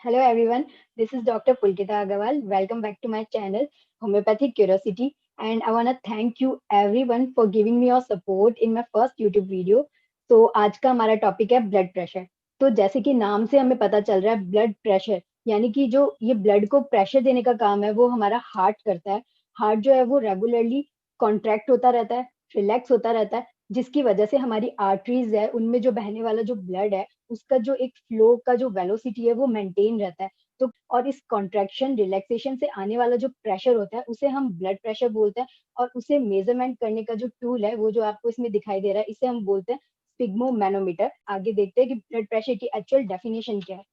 Hello everyone, this is Dr. Pulkita Agarwal. Welcome back to my channel Homeopathic Curiosity, and I want to thank you everyone for giving me your support in my first YouTube video. तो आज का हमारा topic है blood pressure. तो जैसे कि नाम से हमें पता चल रहा है ब्लड प्रेशर यानी कि जो ये ब्लड को प्रेशर देने का काम है वो हमारा हार्ट करता है। हार्ट जो है वो रेगुलरली कॉन्ट्रैक्ट होता रहता है, रिलैक्स होता रहता है, जिसकी वजह से हमारी आर्टरीज है उनमें जो बहने वाला जो ब्लड है उसका जो एक फ्लो का जो वेलोसिटी है वो मेंटेन रहता है। तो और इस कॉन्ट्रैक्शन रिलैक्सेशन से आने वाला जो प्रेशर होता है उसे हम ब्लड प्रेशर बोलते हैं। और उसे मेजरमेंट करने का जो टूल है वो जो आपको इसमें दिखाई दे रहा है इसे हम बोलते हैं स्पिग्मोमैनोमीटर। आगे देखते हैं कि ब्लड प्रेशर की एक्चुअल डेफिनेशन क्या है,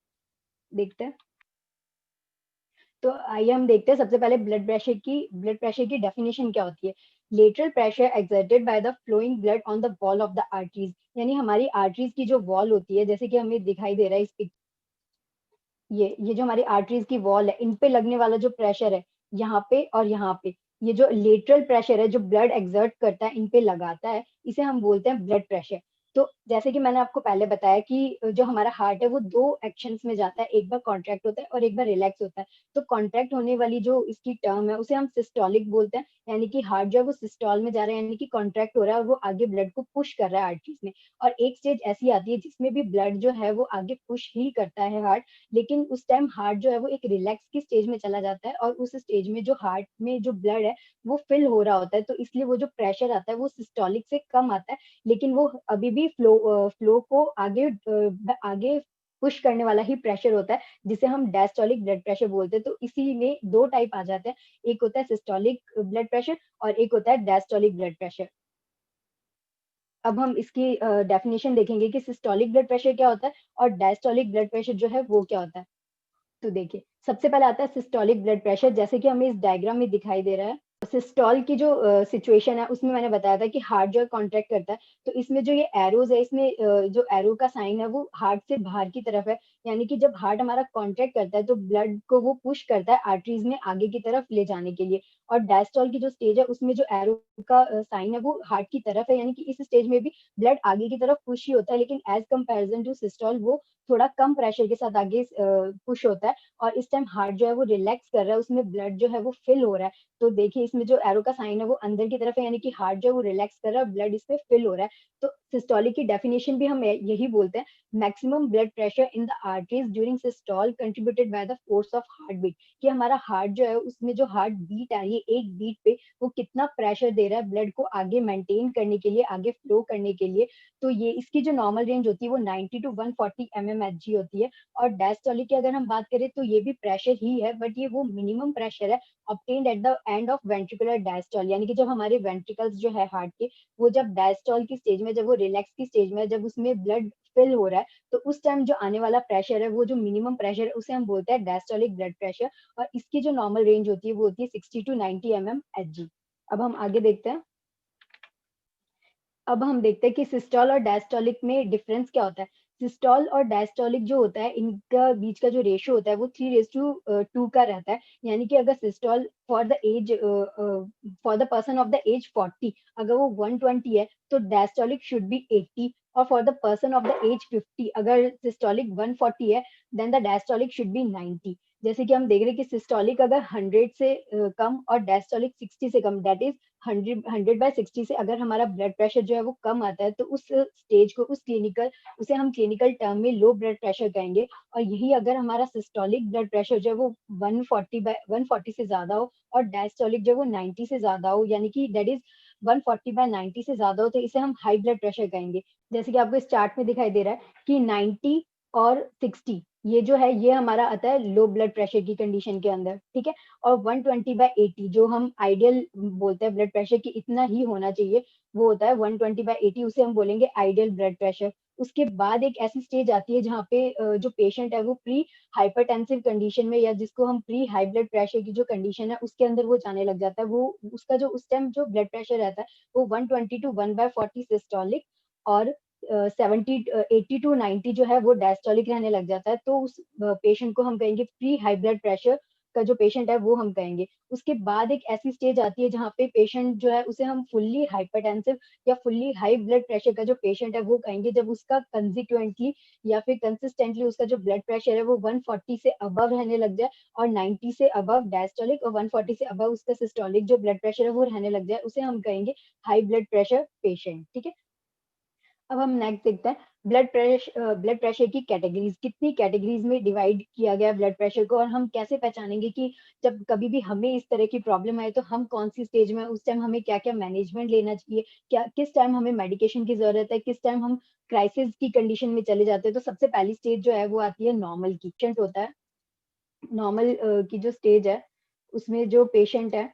देखते हैं। तो आइए हम देखते हैं सबसे पहले ब्लड प्रेशर की डेफिनेशन क्या होती है। Lateral pressure exerted by the flowing blood on the wall of the arteries, यानी हमारी आर्टरीज की जो वॉल होती है, जैसे कि हमें दिखाई दे रहा है इस ये जो हमारी आर्टरीज की वॉल है इन पे लगने वाला जो प्रेशर है यहाँ पे और यहाँ पे, ये जो लेटरल प्रेशर है जो ब्लड एक्सर्ट करता है इन पे लगाता है, इसे हम बोलते हैं ब्लड प्रेशर। तो जैसे कि मैंने आपको पहले बताया कि जो हमारा हार्ट है वो दो एक्शंस में जाता है, एक बार कॉन्ट्रैक्ट होता है और एक बार रिलैक्स होता है। तो कॉन्ट्रैक्ट होने वाली जो इसकी टर्म है उसे हम सिस्टोलिक बोलते हैं, यानी कि हार्ट जो है वो सिस्टोल में जा रहा है, यानी कि कॉन्ट्रैक्ट हो रहा है और वो आगे ब्लड को पुश कर रहा है आर्टरीज में। और एक स्टेज ऐसी आती है जिसमें भी ब्लड जो है वो आगे पुश ही करता है हार्ट, लेकिन उस टाइम हार्ट जो है वो एक रिलैक्स की स्टेज में चला जाता है और उस स्टेज में जो हार्ट में जो ब्लड है वो फिल हो रहा होता है। तो इसलिए वो जो प्रेशर आता है वो सिस्टोलिक से कम आता है, लेकिन वो अभी भी फ्लो को आगे पुश करने वाला ही प्रेशर होता है, जिसे हम डायस्टोलिक ब्लड प्रेशर बोलते हैं। तो इसी में दो टाइप आ जाते हैं, एक होता है सिस्टोलिक ब्लड प्रेशर और एक होता है डायस्टोलिक ब्लड प्रेशर। अब हम इसकी डेफिनेशन देखेंगे कि सिस्टोलिक ब्लड प्रेशर क्या होता है और डायस्टोलिक ब्लड प्रेशर जो है वो क्या होता है। तो देखिए सबसे पहले आता है सिस्टोलिक ब्लड प्रेशर, जैसे कि हमें इस डायग्राम में दिखाई दे रहा है। सिस्टोल की जो सिचुएशन है उसमें मैंने बताया था कि हार्ट जो है कॉन्ट्रैक्ट करता है। तो इसमें जो ये एरोज है, इसमें जो एरो का साइन है वो हार्ट से बाहर की तरफ है, यानी कि जब हार्ट हमारा कॉन्ट्रैक्ट करता है तो ब्लड को वो पुश करता है आर्टरीज में आगे की तरफ ले जाने के लिए। और डायस्टोल की जो स्टेज है उसमें जो एरो का साइन है वो हार्ट की तरफ है, यानी कि इस स्टेज में भी ब्लड आगे की तरफ पुश ही होता है, लेकिन एज कंपेरिजन टू सिस्टोल वो थोड़ा कम प्रेशर के साथ आगे पुश होता है। और इस टाइम हार्ट जो है वो रिलैक्स कर रहा है, उसमें ब्लड जो है वो फिल हो रहा है। तो देखिए इसमें जो एरो का साइन है वो अंदर की तरफ है, यानी कि हार्ट जो है वो रिलैक्स कर रहा है, ब्लड इसमें फिल हो रहा है। तो सिस्टोलिक की डेफिनेशन भी हम यही बोलते हैं, maximum blood pressure in the arteries during systole contributed by the force of heart beat, कि हमारा हार्ट जो है उसमें जो हार्ट बीट आ रही है एक बीट पे वो कितना प्रेशर दे रहा है ब्लड को आगे मेंटेन करने के लिए, आगे फ्लो करने के लिए। तो ये इसकी जो नॉर्मल रेंज होती है वो 90 टू 140 mmHg होती है। और डायस्टोलिक की अगर हम बात करें तो ये भी प्रेशर ही है, बट ये वो मिनिमम प्रेशर है obtained at the end of ventricular diastole, यानी कि जब हमारे वेंट्रिकल्स जो है हार्ट के वो जब डायस्टोल की स्टेज में, जब वो रिलैक्स की स्टेज में, जब उसमें ब्लड फिल हो रहा है, तो उस टाइम जो आने वाला प्रेशर है वो जो मिनिमम प्रेशर है उसे हम बोलते हैं डायस्टोलिक ब्लड प्रेशर। और इसकी जो नॉर्मल रेंज होती है वो होती है 60 टू 90 mmHg। अब हम आगे देखते हैं। अब हम देखते हैं कि सिस्टोल और डायस्टोलिक में डिफरेंस क्या होता है। सिस्टोल और डायस्टोलिक जो होता है इनका बीच का जो रेशियो होता है वो 3:2 का रहता है, यानी कि अगर systole for the person of the age 40 अगर वो 120 है तो डायस्टोलिक शुड बी 80, और for the person of the age 50 अगर सिस्टोलिक 140 है then the diastolic should be 90। जैसे कि हम देख रहे हैं कि सिस्टोलिक अगर 100 से कम और डायस्टोलिक 60 से कम, दैट इज 100/60 से अगर हमारा ब्लड प्रेशर जो है वो कम आता है तो उस स्टेज को उसे हम क्लिनिकल टर्म में लो ब्लड प्रेशर कहेंगे। और यही अगर हमारा सिस्टोलिक ब्लड प्रेशर जो है वो 140 से ज्यादा हो और डायस्टोलिक जो है वो 90 से ज्यादा हो, यानी कि दैट इज 140/90 से ज्यादा हो, तो इसे हम हाई ब्लड प्रेशर कहेंगे। जैसे कि आपको इस चार्ट में दिखाई दे रहा है कि 90 और 60 ये जो है ये हमारा आता है लो ब्लड प्रेशर की कंडीशन के अंदर, ठीक है। और 120/80 जो हम आइडियल बोलते हैं ब्लड प्रेशर की इतना ही होना चाहिए, वो होता है 120/80, उसे हम बोलेंगे आइडियल ब्लड प्रेशर। उसके बाद एक ऐसी स्टेज आती है जहाँ पे जो पेशेंट है वो प्री हाइपरटेंसिव कंडीशन में, या जिसको हम प्री हाई ब्लड प्रेशर की जो कंडीशन है उसके अंदर वो जाने लग जाता है। वो उसका जो उस टाइम जो ब्लड प्रेशर रहता है वो 120 टू 1/40 सिस्टोलिक और 80 टू 90 जो है वो डायस्टोलिक रहने लग जाता है। तो उस पेशेंट को हम कहेंगे प्री हाई ब्लड प्रेशर का जो पेशेंट है वो हम कहेंगे। उसके बाद एक ऐसी स्टेज आती है जहाँ पे पेशेंट जो है उसे हम फुल्ली हाइपरटेंसिव या फुल्ली हाई ब्लड प्रेशर का जो पेशेंट है वो कहेंगे, जब उसका कंसिक्वेंटली या फिर कंसिस्टेंटली उसका जो ब्लड प्रेशर है वो 140 से अबव रहने लग जाए और 90 से अबव डायस्टोलिक और 140 से अबव उसका सिस्टोलिक जो ब्लड प्रेशर है वो रहने लग जाए, उसे हम कहेंगे हाई ब्लड प्रेशर पेशेंट। ठीक है। अब हम नेक्स्ट देखते हैं ब्लड प्रेशर की कैटेगरीज, कितनी कैटेगरीज में डिवाइड किया गया ब्लड प्रेशर को, और हम कैसे पहचानेंगे कि जब कभी भी हमें इस तरह की प्रॉब्लम आए तो हम कौन सी स्टेज में, उस टाइम हमें क्या क्या मैनेजमेंट लेना चाहिए, क्या किस टाइम हमें मेडिकेशन की जरूरत है, किस टाइम हम क्राइसिस की कंडीशन में चले जाते हैं। तो सबसे पहली स्टेज जो है वो आती है नॉर्मल की। पेशेंट होता है नॉर्मल की जो स्टेज है उसमें जो पेशेंट है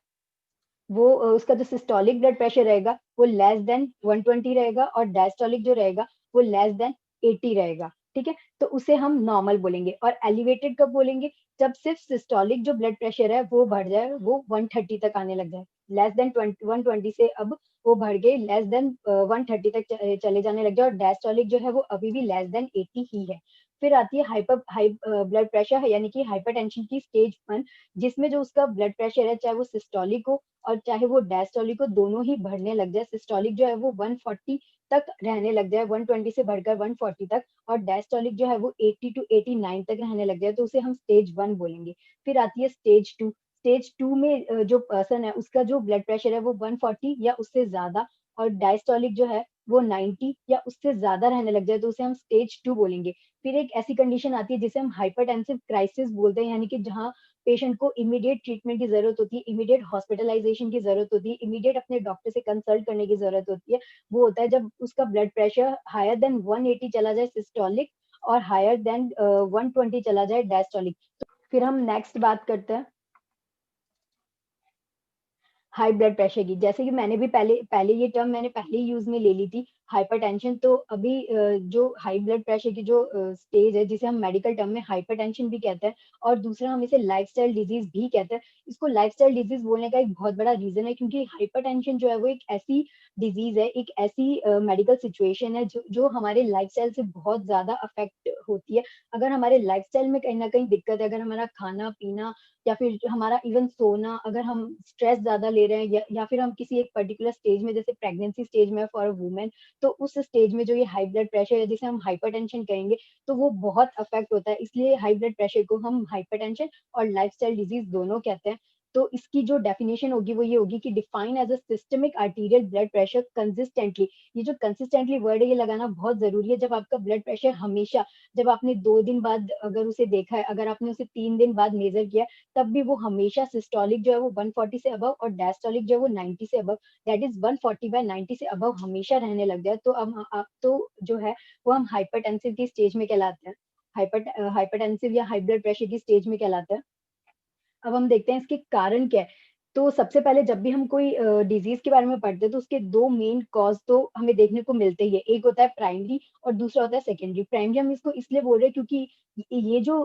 वो उसका जो सिस्टोलिक ब्लड प्रेशर रहेगा वो लेस देन 120 रहेगा और डायस्टोलिक जो रहेगा वो लेस देन 80 रहेगा। ठीक है। तो उसे हम नॉर्मल बोलेंगे। और एलिवेटेड कब बोलेंगे? जब सिर्फ सिस्टोलिक जो ब्लड प्रेशर है वो बढ़ जाए, वो 130 तक आने लग जाए। लेस देन 120 से अब वो बढ़ गए लेस देन 130 तक चले जाने लग जाए, और डायस्टोलिक जो है वो अभी भी लेस देन 80 ही है। फिर आती है हाई ब्लड प्रेशर है, यानी कि हाइपरटेंशन की स्टेज 1, जिसमें जो उसका ब्लड प्रेशर है चाहे वो सिस्टोलिक हो और चाहे वो डायस्टोलिक को, दोनों ही बढ़ने लग जाए। सिस्टोलिक जो है वो 140 तक रहने लग जाए, 120 से बढ़कर 140 तक, और डायस्टोलिक जो है वो 80 टू 89 तक रहने लग जाए, तो उसे हम स्टेज 1 बोलेंगे। फिर आती है स्टेज 2। स्टेज 2 में जो पर्सन है उसका जो ब्लड प्रेशर है वो 140 या उससे ज्यादा और डायस्टोलिक जो है वो 90 या उससे ज्यादा रहने लग जाए, तो उसे हम स्टेज 2 बोलेंगे। फिर एक ऐसी कंडीशन आती है जिसे हम हाइपरटेंसिव क्राइसिस बोलते हैं, यानी कि जहाँ पेशेंट को इमीडिएट ट्रीटमेंट की जरूरत होती है, इमीडिएट हॉस्पिटलाइजेशन की जरूरत होती है, इमीडिएट अपने डॉक्टर से कंसल्ट करने की जरूरत होती है। वो होता है जब उसका ब्लड प्रेशर हायर देन 180 चला जाए सिस्टोलिक और हायर देन 120 चला जाए डायस्टोलिक। फिर हम नेक्स्ट बात करते हैं हाई ब्लड प्रेशर की। जैसे कि मैंने भी पहले पहले ये टर्म मैंने पहले ही यूज में ले ली थी, हाइपरटेंशन। तो अभी जो हाई ब्लड प्रेशर की जो स्टेज है जिसे हम मेडिकल टर्म में हाइपरटेंशन भी कहते हैं, और दूसरा हम इसे लाइफस्टाइल डिजीज भी कहते हैं। इसको लाइफस्टाइल डिजीज बोलने का एक बहुत बड़ा रीजन है क्योंकि हाइपरटेंशन जो है वो एक ऐसी डिजीज है, एक ऐसी मेडिकल सिचुएशन है जो हमारे लाइफस्टाइल से बहुत ज्यादा अफेक्ट होती है। अगर हमारे लाइफस्टाइल में कहीं ना कहीं दिक्कत है, अगर हमारा खाना पीना या फिर हमारा इवन सोना, अगर हम स्ट्रेस ज्यादा ले रहे हैं या फिर हम किसी एक पर्टिकुलर स्टेज में, जैसे प्रेगनेंसी स्टेज में फॉर अ वुमेन, तो उस स्टेज में जो ये हाई ब्लड प्रेशर है जिसे हम हाइपरटेंशन कहेंगे, तो वो बहुत अफेक्ट होता है। इसलिए हाई ब्लड प्रेशर को हम हाइपरटेंशन और लाइफस्टाइल डिजीज दोनों कहते हैं। तो इसकी जो डेफिनेशन होगी वो ये होगी कि define as a systemic arterial blood pressure consistently. ये जो कंसिस्टेंटली वर्ड है ये लगाना बहुत जरूरी है। जब आपका ब्लड प्रेशर हमेशा, जब आपने 2 दिन बाद अगर उसे देखा है, अगर आपने उसे 3 दिन बाद मेजर किया, तब भी वो हमेशा सिस्टोलिक जो है वो 140 से अबव और डायस्टोलिक जो है वो 90 से अबव, दैट इज 140/90 से अबव हमेशा रहने लग जाए, तो अब तो जो है वो हम हाइपरटेंसिव की स्टेज में कहलाते हैं। हाइपरटेंसिव या हाई ब्लड प्रेशर की स्टेज में कहलाते हैं। अब हम देखते हैं इसके कारण क्या है। तो सबसे पहले जब भी हम कोई डिजीज के बारे में पढ़ते हैं तो उसके दो मेन कॉज तो हमें देखने को मिलते ही है। एक होता है प्राइमरी और दूसरा होता है सेकेंडरी। प्राइमरी हम इसको इसलिए बोल रहे हैं क्योंकि ये जो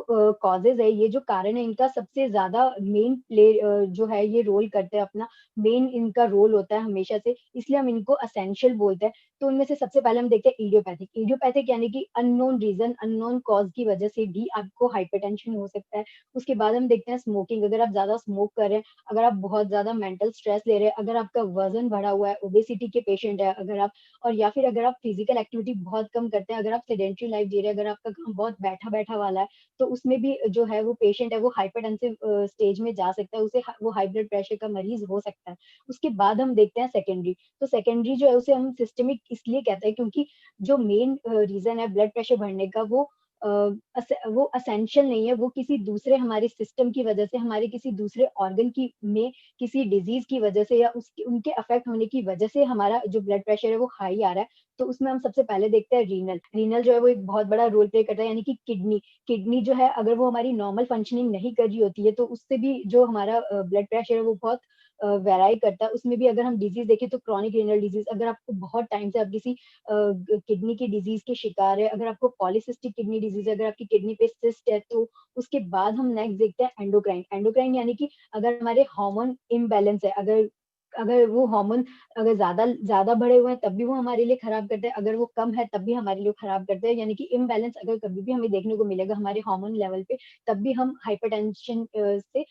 कॉजेज है, ये जो कारण है, इनका सबसे ज्यादा मेन प्ले जो है ये रोल करते हैं अपना, मेन इनका रोल होता है हमेशा से, इसलिए हम इनको असेंशियल बोलते हैं। तो उनमें से सबसे पहले हम देखते हैं इडियोपैथिक। इडियोपैथिक यानी कि अननोन रीजन, अननोन कॉज की वजह से भी आपको हाइपरटेंशन हो सकता है। उसके बाद हम देखते हैं स्मोकिंग। अगर आप ज्यादा स्मोक कर रहे हैं, अगर आप बहुत ज्यादा मेंटल स्ट्रेस ले रहे हैं, अगर आपका वजन बढ़ा हुआ है, ओबेसिटी के पेशेंट है अगर आप, और या फिर अगर आप फिजिकल एक्टिविटी बहुत कम करते हैं, अगर आप सेडेंट्री लाइफ जी रहे हैं, अगर आपका काम बहुत बैठा बैठा वाला है, तो उसमें भी जो है वो पेशेंट है वो हाइपरटेंसिव स्टेज में जा सकता है, उसे वो हाई ब्लड प्रेशर का मरीज हो सकता है। उसके बाद हम देखते हैं सेकेंडरी। तो सेकेंडरी जो है उसे हम सिस्टमिक इसलिए कहते हैं क्योंकि जो मेन रीजन है ब्लड प्रेशर बढ़ने का वो असेंशियल नहीं है, वो किसी दूसरे हमारे सिस्टम की वजह से, हमारे किसी दूसरे ऑर्गन की में किसी डिजीज की वजह से या उसके उनके अफेक्ट होने की वजह से हमारा जो ब्लड प्रेशर है वो हाई आ रहा है। तो उसमें हम सबसे पहले देखते हैं रीनल। रीनल जो है वो एक बहुत बड़ा रोल प्ले करता है, यानी कि किडनी। किडनी जो है अगर वो हमारी नॉर्मल फंक्शनिंग नहीं कर रही होती है तो उससे भी जो हमारा ब्लड प्रेशर है वो बहुत वेराई करता है। उसमें भी अगर हम डिजीज देखें तो क्रॉनिक रीनल डिजीज, अगर आपको बहुत टाइम से आप किसी किडनी की डिजीज के शिकार है, अगर आपको पॉलिसिस्टिक किडनी डिजीज है, अगर आपकी किडनी पे सिस्ट है, तो उसके बाद हम नेक्स्ट देखते हैं एंडोक्राइन। एंडोक्राइन यानी कि अगर हमारे हार्मोन इम्बैलेंस है, अगर अगर वो हार्मोन अगर ज्यादा ज्यादा बढ़े हुए हैं तब भी वो हमारे लिए खराब करते हैं, अगर वो कम है तब भी हमारे लिए खराब करते हैं। यानी कि इम्बैलेंस अगर कभी भी हमें देखने को मिलेगा हमारे हार्मोन लेवल पे, तब भी हम हाइपरटेंशन से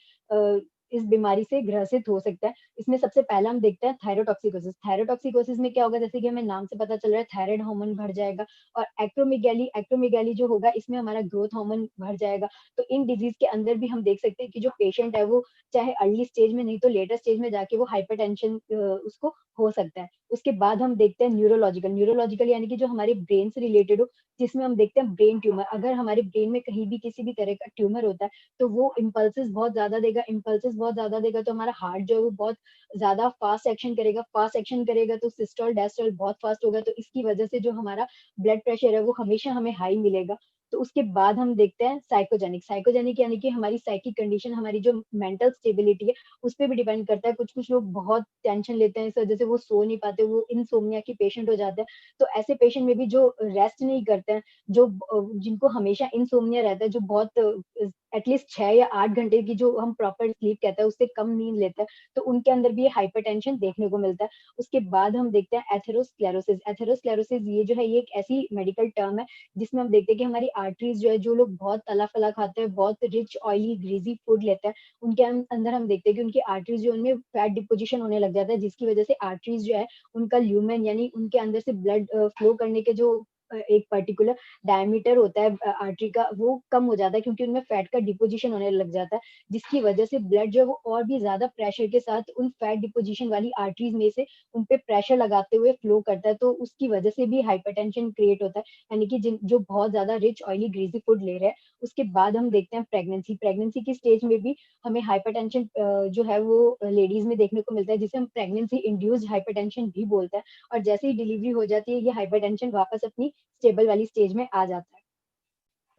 इस बीमारी से ग्रसित हो सकता है। इसमें सबसे पहला हम देखते हैं थायरोटॉक्सिकोसिस। थायरोटॉक्सिकोसिस में क्या होगा, जैसे कि हमें नाम से पता चल रहा है, थायराइड हार्मोन बढ़ जाएगा, और एक्रोमेगाली एक्रोमेगाली जो होगा, इसमें हमारा ग्रोथ हार्मोन बढ़ जाएगा। तो इन डिजीज के अंदर भी हम देख सकते हैं कि जो पेशेंट है वो चाहे अर्ली स्टेज में नहीं तो लेटर स्टेज में जाके वो हाइपरटेंशन उसको हो सकता है। उसके बाद हम देखते हैं न्यूरोलॉजिकल। न्यूरोलॉजिकल यानी कि जो हमारे ब्रेन से रिलेटेड हो, जिसमें हम देखते हैं ब्रेन ट्यूमर। अगर हमारे ब्रेन में कहीं भी किसी भी तरह का ट्यूमर होता है, तो वो इम्पल्सेस बहुत ज्यादा देगा। इम्पल्सेस बहुत ज्यादा देगा तो हमारा हार्ट जो है वो बहुत ज्यादा फास्ट एक्शन करेगा। फास्ट एक्शन करेगा तो सिस्टोल डायस्टोल बहुत फास्ट होगा, तो इसकी वजह से जो हमारा ब्लड प्रेशर है वो हमेशा हमें हाई मिलेगा। तो उसके बाद हम देखते हैं साइकोजेनिक। साइकोजेनिक यानी कि हमारी साइकिक कंडीशन, हमारी जो मेंटल स्टेबिलिटी है, उस पर भी डिपेंड करता है। कुछ कुछ लोग बहुत टेंशन लेते हैं, इस वजह से वो सो नहीं पाते, वो इनसोम्निया के पेशेंट हो जाते हैं। तो ऐसे पेशेंट में भी जो रेस्ट नहीं करते हैं, जो जिनको हमेशा इनसोम्निया रहता है, जो बहुत एटलीस्ट 6 या 8 घंटे की जो हम प्रॉपर स्लीप कहते हैं उससे कम नींद लेते हैं, तो उनके अंदर भी ये हाइपरटेंशन देखने को मिलता है। उसके बाद हम देखते हैं एथेरोस्क्लेरोसिस। एथेरोस्क्लेरोसिस ये जो है ये एक ऐसी मेडिकल टर्म है जिसमें हम देखते हैं कि हमारी आर्टरीज जो है, जो लोग बहुत तला फला खाते हैं, बहुत रिच ऑयली ग्रीजी फूड लेते हैं, उनके अंदर हम देखते हैं कि उनकी आर्टरीज जो, उनमें फैट डिपोजिशन होने लग जाता है, जिसकी वजह से आर्टरीज जो है उनका ल्यूमेन यानी उनके अंदर से ब्लड फ्लो करने के जो एक पर्टिकुलर डायमीटर होता है आर्टरी का, वो कम हो जाता है, क्योंकि उनमें फैट का डिपोजिशन होने लग जाता है, जिसकी वजह से ब्लड जो है वो और भी ज्यादा प्रेशर के साथ उन फैट डिपोजिशन वाली आर्टरीज में से उन पे प्रेशर लगाते हुए फ्लो करता है। तो उसकी वजह से भी हाइपरटेंशन क्रिएट होता है, यानी कि जिन जो बहुत ज्यादा रिच ऑयली ग्रीजी फूड ले रहे हैं। उसके बाद हम देखते हैं प्रेगनेंसी। प्रेगनेंसी की स्टेज में भी हमें हाइपरटेंशन जो है वो लेडीज में देखने को मिलता है, जिसे हम प्रेगनेंसी इंड्यूस्ड हाइपरटेंशन भी बोलते हैं। और जैसे ही डिलीवरी हो जाती है, ये हाइपरटेंशन वापस अपनी स्टेबल वाली स्टेज में आ जाता है।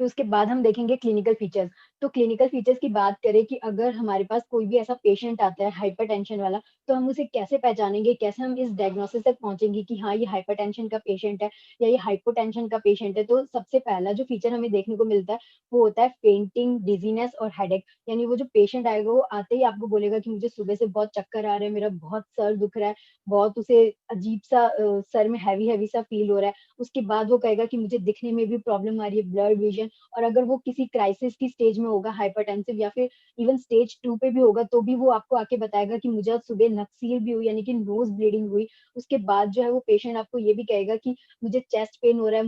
तो उसके बाद हम देखेंगे क्लिनिकल फीचर्स। तो क्लिनिकल फीचर्स की बात करें कि अगर हमारे पास कोई भी ऐसा पेशेंट आता है हाइपरटेंशन वाला, तो हम उसे कैसे पहचानेंगे, कैसे हम इस डायग्नोसिस तक पहुंचेंगे कि हाँ ये हाइपरटेंशन का पेशेंट है या ये हाइपोटेंशन का पेशेंट है। तो सबसे पहला जो फीचर हमें देखने को मिलता है वो होता है फेंटिंग, डिजीनेस और हेडेक। यानी वो जो पेशेंट आएगा वो आते ही आपको बोलेगा कि मुझे सुबह से बहुत चक्कर आ रहे हैं, मेरा बहुत सर दुख रहा है, बहुत उसे अजीब सा सर में हैवी हैवी सा फील हो रहा है। उसके बाद वो कहेगा कि मुझे दिखने में भी प्रॉब्लम आ रही है, ब्लड विजन। और अगर वो किसी क्राइसिस की स्टेज में होगा, हाइपरटेंसिव या फिर इवन स्टेज 2 पे भी होगा, तो भी वो आपको आके बताएगा कि मुझे आज सुबह नक्सीर भी हुई, यानी कि नोज ब्लीडिंग हुई। उसके बाद जो है वो पेशेंट आपको ये भी कहेगा कि मुझे चेस्ट पेन हो रहा है,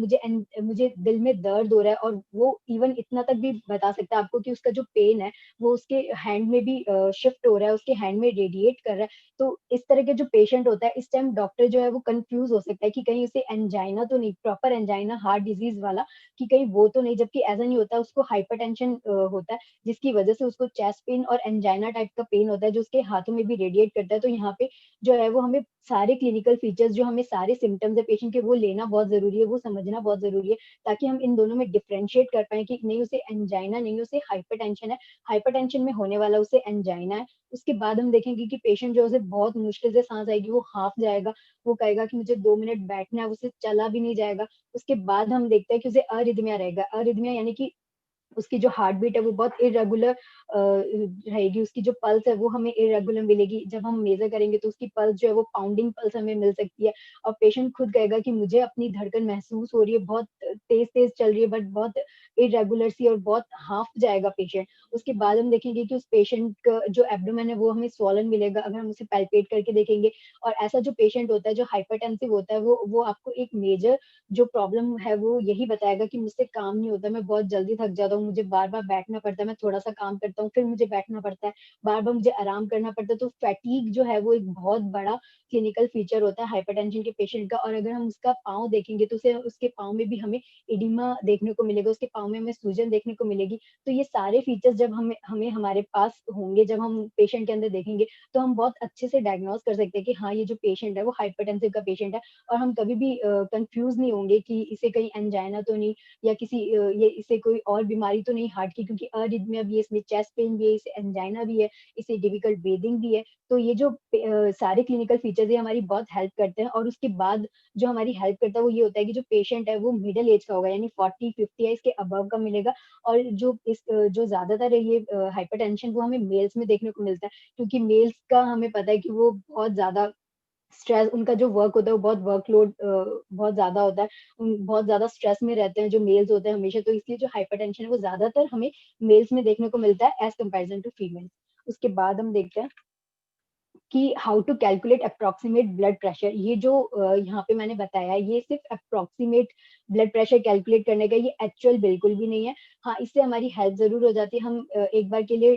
मुझे दिल में दर्द हो रहा है। और वो इवन इतना तक भी बता सकता है आपको कि उसका जो पेन है वो उसके हैंड में भी शिफ्ट हो रहा है, उसके हैंड में रेडिएट कर रहा है। तो इस तरह के जो पेशेंट होता है, इस टाइम डॉक्टर जो है वो कंफ्यूज हो सकता है कि कहीं उसे एंजाइना तो नहीं, प्रॉपर एंजाइना हार्ट डिजीज वाला, कि कहीं वो तो नहीं, जबकि ऐसा नहीं होता, उसको हाइपरटेंशन होता है, जिसकी वजह से उसको चेस्ट पेन और एंजाइना टाइप का पेन होता है, जो उसके हाथों में भी रेडिएट करता है। तो यहाँ पे जो है वो हमें सारे क्लिनिकल फीचर्स, जो हमें सारे सिम्टम्स है पेशेंट के, वो लेना बहुत जरूरी है, वो समझना बहुत जरूरी है, ताकि हम इन दोनों में डिफ्रेंशिएट कर पाए कि नहीं उसे एंजाइना नहीं, उसे हाइपरटेंशन है, हाइपरटेंशन में होने वाला उसे एंजाइना है। उसके बाद हम देखेंगे कि पेशेंट जो है उसे बहुत मुश्किल से सांस आएगी, वो हाफ जाएगा, वो कहेगा कि मुझे 2 मिनट बैठना है, उसे चला भी नहीं जाएगा। उसके बाद हम देखते हैं कि उसे अरिदमिया रहेगा। अरिदमिया यानी कि उसकी जो हार्ट बीट है वो बहुत इरेगुलर रहेगी, उसकी जो पल्स है वो हमें इरेगुलर मिलेगी। जब हम मेजर करेंगे तो उसकी पल्स जो है वो पाउंडिंग पल्स हमें मिल सकती है। और पेशेंट खुद कहेगा कि मुझे अपनी धड़कन महसूस हो रही है, बहुत तेज तेज चल रही है, बट बहुत इरेगुलर सी, और बहुत हाफ जाएगा पेशेंट। उसके बाद हम देखेंगे कि उस पेशेंट का जो एब्डोमेन है वो हमें स्वॉलन मिलेगा, अगर हम उसे पैल्पेट करके देखेंगे। और ऐसा जो पेशेंट होता है जो हाइपरटेंसिव होता है, वो आपको एक मेजर जो प्रॉब्लम है वो यही बताएगा कि मुझसे काम नहीं होता, मैं बहुत जल्दी थक जाता हूँ, मुझे बार बार बैठना पड़ता है, मैं थोड़ा सा काम करता हूँ फिर मुझे बैठना पड़ता है, बार बार मुझे आराम करना पड़ता है। तो फैटीग जो है वो एक बहुत बड़ा क्लिनिकल फीचर होता है हाइपरटेंशन के पेशेंट का। और अगर हम उसका पाँव देखेंगे तो उसे उसके पाँव में भी हमें इडिमा देखने को मिलेगा, उसके पाँव में हमें सूजन देखने को मिलेगी। तो ये सारे फीचर्स जब हमें हमें हमारे पास होंगे, जब हम पेशेंट के अंदर देखेंगे, तो हम बहुत अच्छे से डायग्नोस कर सकते हैं कि हाँ ये जो पेशेंट है वो हाइपरटेंसिव का पेशेंट है। और हम कभी भी कंफ्यूज नहीं होंगे कि इसे कहीं एंजाइना तो नहीं, या किसी ये इसे कोई और बीमारी तो नहीं हार्ट की, क्योंकि अरिदमिया भी है, इसमें चेस्ट पेन भी है, इसे एंजाइना भी है, इसे डिफिकल्ट ब्रीदिंग भी है। तो ये जो सारे क्लिनिकल फीचर्स है हमारी बहुत हेल्प करते हैं। और उसके बाद जो हमारी हेल्प करता है वो ये होता है कि जो पेशेंट है वो मिडिल एज का होगा, यानी 40 50 या इसके अबव का मिलेगा। और जो ज्यादातर है ये हाइपरटेंशन वो हमें मेल्स में देखने को मिलता है, क्योंकि मेल्स का हमें पता है कि वो बहुत ज्यादा स्ट्रेस, उनका जो वर्क होता है वो बहुत वर्कलोड बहुत ज्यादा होता है, बहुत ज्यादा स्ट्रेस में रहते हैं जो मेल्स होते हैं हमेशा। तो इसलिए जो हाइपरटेंशन है वो ज्यादातर हमें मेल्स में देखने को मिलता है एज कंपेरिजन टू फीमेल। उसके बाद हम देखते हैं कि how to calculate approximate blood pressure. ये जो यहाँ पे मैंने बताया, ये सिर्फ अप्रोक्सीमेट ब्लड प्रेशर कैलकुलेट करने का, ये एक्चुअल बिल्कुल भी नहीं है। हाँ, इससे हमारी हेल्प जरूर हो जाती है। हम एक बार के लिए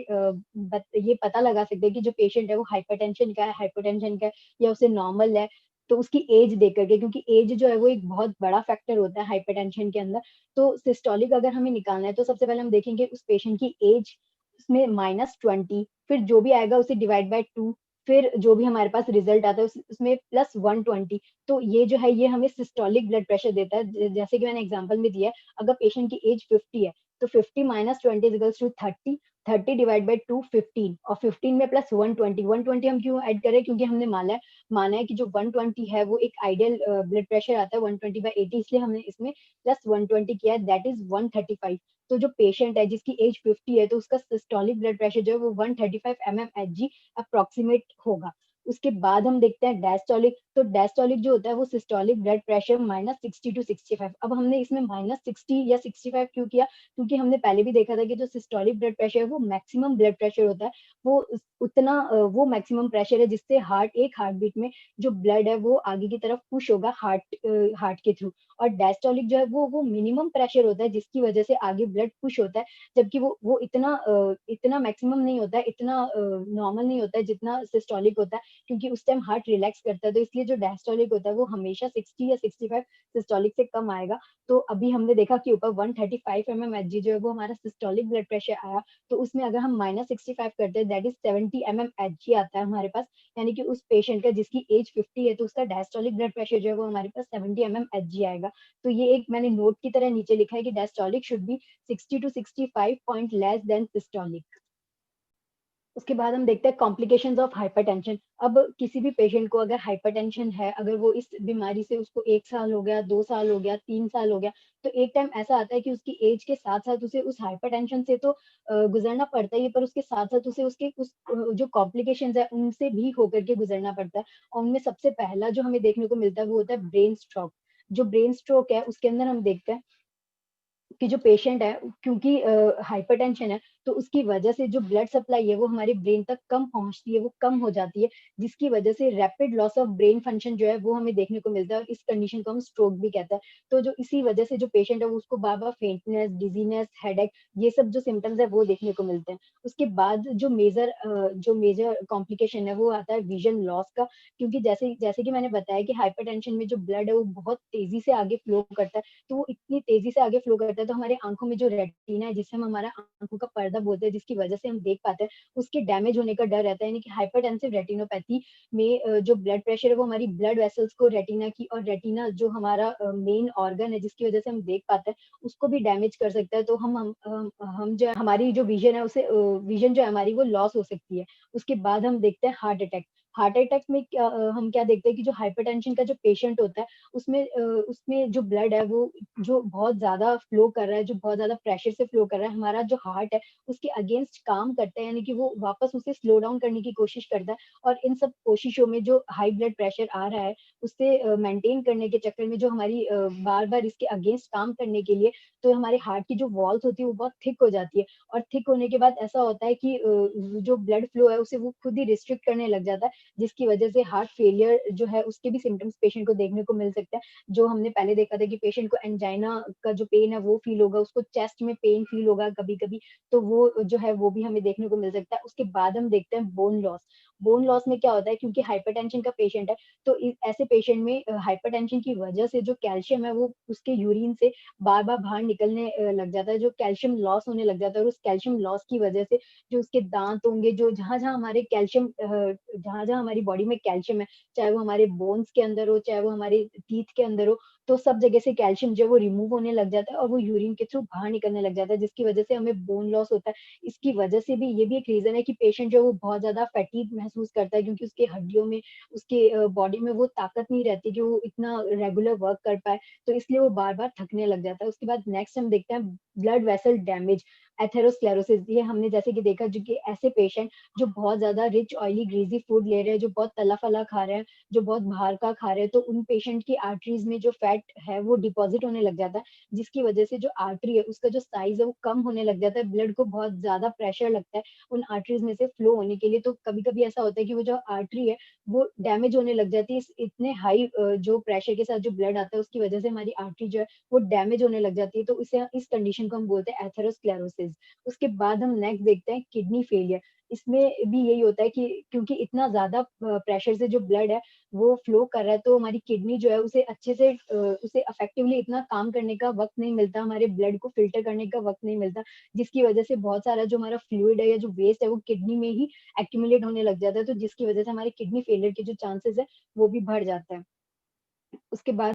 ये पता लगा सकते हैं कि जो पेशेंट है वो हाइपरटेंशन का है, हाइपरटेंशन का है, या उसे नॉर्मल है। तो उसकी एज देख करके, क्योंकि एज जो है वो एक बहुत बड़ा फैक्टर होता है हाइपरटेंशन के अंदर। तो सिस्टोलिक अगर हमें निकालना है तो सबसे पहले हम देखेंगे उस पेशेंट की एज, उसमें -20, फिर जो भी आएगा उसे डिवाइड बाय 2, फिर जो भी हमारे पास रिजल्ट आता है उसमें +120। तो ये जो है ये हमें सिस्टोलिक ब्लड प्रेशर देता है। जैसे कि मैंने एग्जांपल में दिया है, अगर पेशेंट की एज 50 है तो 50 - 20 इक्वल्स टू 30, 30 डिवाइड बाय 2 15, और 15 में +120। 120 हम क्यों ऐड करें, क्योंकि हमने माना है कि जो 120 है वो एक आइडियल ब्लड प्रेशर आता है 120/80, इसलिए हमने इसमें +120 किया है, दैट इज 135। तो जो पेशेंट है जिसकी एज 50 है तो उसका सिस्टोलिक ब्लड प्रेशर जो है वो 135 mmHg अप्रोक्सीमेट होगा। उसके बाद हम देखते हैं डायस्टोलिक। तो डायस्टोलिक जो होता है वो सिस्टोलिक ब्लड प्रेशर -60 to 65। अब हमने इसमें -60 या 65 क्यों किया, क्योंकि हमने पहले भी देखा था कि जो सिस्टोलिक ब्लड प्रेशर है वो मैक्सिमम ब्लड प्रेशर होता है। वो उतना वो मैक्सिमम प्रेशर है जिससे एक हार्ट बीट में जो ब्लड है वो आगे की तरफ पुश होगा हार्ट के थ्रू। और डायस्टोलिक जो है वो मिनिमम प्रेशर होता है जिसकी वजह से आगे ब्लड पुश होता है, जबकि वो इतना मैक्सिमम नहीं होता है, इतना नॉर्मल नहीं होता है जितना सिस्टोलिक होता है, क्योंकि उस टाइम हार्ट रिलैक्स करता है। तो इसलिए जो डायस्टोलिक होता है वो हमेशा 60 या 65 सिस्टोलिक से कम आएगा। तो अभी हमने देखा कि ऊपर 135 mmHg जो है वो हमारा सिस्टोलिक ब्लड प्रेशर आया, तो उसमें अगर हम -65 करते हैं दैट इज 70 mmHg आता है हमारे पास। यानी कि उस पेशेंट का जिसकी एज 50 है तो उसका डायस्टोलिक ब्लड प्रेशर जो है वो हमारे पास 70 mmHg आएगा। तो ये एक मैंने नोट की तरह नीचे लिखा है कि diastolic should B 60 to 65 point less than systolic. उसके बाद हम देखते हैं कॉम्प्लिकेशंस ऑफ हाइपरटेंशन। अब किसी भी पेशेंट को अगर हाइपरटेंशन है, अगर वो इस बीमारी से उसको 1 साल हो गया, 2 साल हो गया, 3 साल हो गया, तो एक टाइम ऐसा आता है कि उसकी एज के साथ साथ उसे उस हाइपरटेंशन से तो गुजरना पड़ता ही है, पर उसके साथ साथ उसे उसके जो कॉम्प्लिकेशंस है उनसे भी होकर के गुजरना पड़ता है। और उनमें सबसे पहला जो हमें देखने को मिलता है वो होता है ब्रेन स्ट्रोक। जो ब्रेन स्ट्रोक है उसके अंदर हम देखते हैं कि जो पेशेंट है, क्योंकि हाइपरटेंशन है तो उसकी वजह से जो ब्लड सप्लाई है वो हमारे ब्रेन तक कम पहुंचती है, वो कम हो जाती है, जिसकी वजह से rapid loss of brain function जो है वो हमें देखने को मिलता है, और इस कंडीशन को हम स्ट्रोक भी कहते हैं। तो जो इसी वजह से जो पेशेंट है वो उसको बार बार फेंटनेस, डिजीनेस, हेडेक, ये सब जो सिम्टम्स है वो देखने को मिलते हैं। उसके बाद जो मेजर कॉम्प्लिकेशन है वो आता है विजन लॉस का, क्योंकि जैसे जैसे कि मैंने बताया कि हाइपरटेंशन में जो ब्लड है वो बहुत तेजी से आगे फ्लो करता है। तो वो इतनी तेजी से आगे फ्लो करता है तो हमारे आंखों में जो रेटिना है, जिसे हम हमारा आंखों का पर्दा बोलते हैं, जिसकी वजह से हम देख पाते हैं, उसके डैमेज होने का डर रहता है। यानी कि हाइपरटेंसिव रेटिनोपैथी में जो ब्लड प्रेशर है वो हमारी ब्लड वेसल्स को, रेटिना की, और रेटिना जो हमारा मेन ऑर्गन है जिसकी वजह से हम देख पाते हैं, उसको भी डैमेज कर सकता है। तो हम जो है, हमारी जो विजन है उसे विजन जो है हमारी वो लॉस हो सकती है। उसके बाद हम देखते हैं हार्ट अटैक। हार्ट अटैक में हम क्या देखते हैं कि जो हाइपरटेंशन का जो पेशेंट होता है उसमें जो ब्लड है वो जो बहुत ज्यादा फ्लो कर रहा है, जो बहुत ज्यादा प्रेशर से फ्लो कर रहा है, हमारा जो हार्ट है उसके अगेंस्ट काम करता है, यानी कि वो वापस उसे स्लो डाउन करने की कोशिश करता है। और इन सब कोशिशों में जो हाई ब्लड प्रेशर आ रहा है उससे मेंटेन करने के चक्कर में जो हमारी बार बार इसके अगेंस्ट काम करने के लिए, तो हमारे हार्ट की जो वॉल्स होती है वो बहुत थिक हो जाती है। और थिक होने के बाद ऐसा होता है कि जो ब्लड फ्लो है उसे वो खुद ही रिस्ट्रिक्ट करने लग जाता है, जिसकी वजह से हार्ट फेलियर जो है उसके भी सिम्टम्स पेशेंट को देखने को मिल सकते हैं। जो हमने पहले देखा था कि पेशेंट को एंजाइना का जो पेन है वो फील होगा, उसको चेस्ट में पेन फील होगा कभी कभी, तो वो जो है वो भी हमें देखने को मिल सकता है। उसके बाद हम देखते हैं बोन लॉस। बोन लॉस में क्या होता है, क्योंकि हाइपरटेंशन का पेशेंट है तो ऐसे पेशेंट में हाइपरटेंशन की वजह से जो कैल्शियम है वो उसके यूरिन से बार बार बाहर निकलने लग जाता है, जो कैल्शियम लॉस होने लग जाता है। और उस कैल्शियम लॉस की वजह से जो उसके दांत होंगे, जो जहां जहां हमारे कैल्शियम, जहां जहां हमारी बॉडी में कैल्शियम है, चाहे वो हमारे बोन्स के अंदर हो, चाहे वो हमारे टीथ के अंदर हो, तो सब जगह से कैल्शियम जो है वो रिमूव होने लग जाता है और वो यूरिन के थ्रू बाहर निकलने लग जाता है, जिसकी वजह से हमें बोन लॉस होता है। इसकी वजह से भी ये भी एक रीजन है कि पेशेंट जो है वो बहुत ज्यादा फैटीग महसूस करता है, क्योंकि उसके हड्डियों में, उसके बॉडी में वो ताकत नहीं रहती कि वो इतना रेगुलर वर्क कर पाए, तो इसलिए वो बार बार थकने लग जाता है। उसके बाद नेक्स्ट हम देखते हैं ब्लड वेसल डैमेज। एथेरोस्क्लेरोसिस, ये हमने जैसे कि देखा जो कि ऐसे पेशेंट जो बहुत ज़्यादा रिच ऑयली ग्रीज़ी फूड ले रहे हैं, जो बहुत तला-फला खा रहे हैं, जो बहुत बाहर का खा रहे हैं, तो उन पेशेंट की आर्टरीज़ में जो फैट है वो डिपॉज़िट होने लग जाता है, जिसकी वज़ह से जो आर्टरी है उसका जो साइज़ है वो कम होने लग जाता है, ब्लड को बहुत ज़्यादा प्रेशर लगता है उन आर्टरीज़ में से फ्लो होने के लिए। तो कभी-कभी ऐसा होता है कि वो जो आर्टरी है वो डैमेज होने लग जाती है, इस इतने हाई जो प्रेशर के साथ जो ब्लड आता है उसकी वज़ह से हमारी आर्टरी जो है वो डैमेज होने लग जाती है, तो इस कंडीशन को हम बोलते हैं एथेरोस्क्लेरोसिस। उसके बाद हम नेक्स्ट देखते हैं किडनी फेलियर। इसमें भी यही होता है कि क्योंकि इतना ज़्यादा प्रेशर से जो ब्लड है वो फ्लो कर रहा है, तो हमारी किडनी जो है उसे अच्छे से उसे इफेक्टिवली इतना काम करने का वक़्त नहीं मिलता, हमारे ब्लड को फ़िल्टर करने का वक़्त नहीं मिलता, जिसकी वज़ह से बहुत सारा जो हमारा फ्लूइड है या जो वेस्ट है वो किडनी में ही एक्यूमुलेट होने लग जाता है, तो जिसकी वज़ह से हमारे किडनी फेलियर के जो चांसेज़ है वो भी बढ़ जाता है। उसके बाद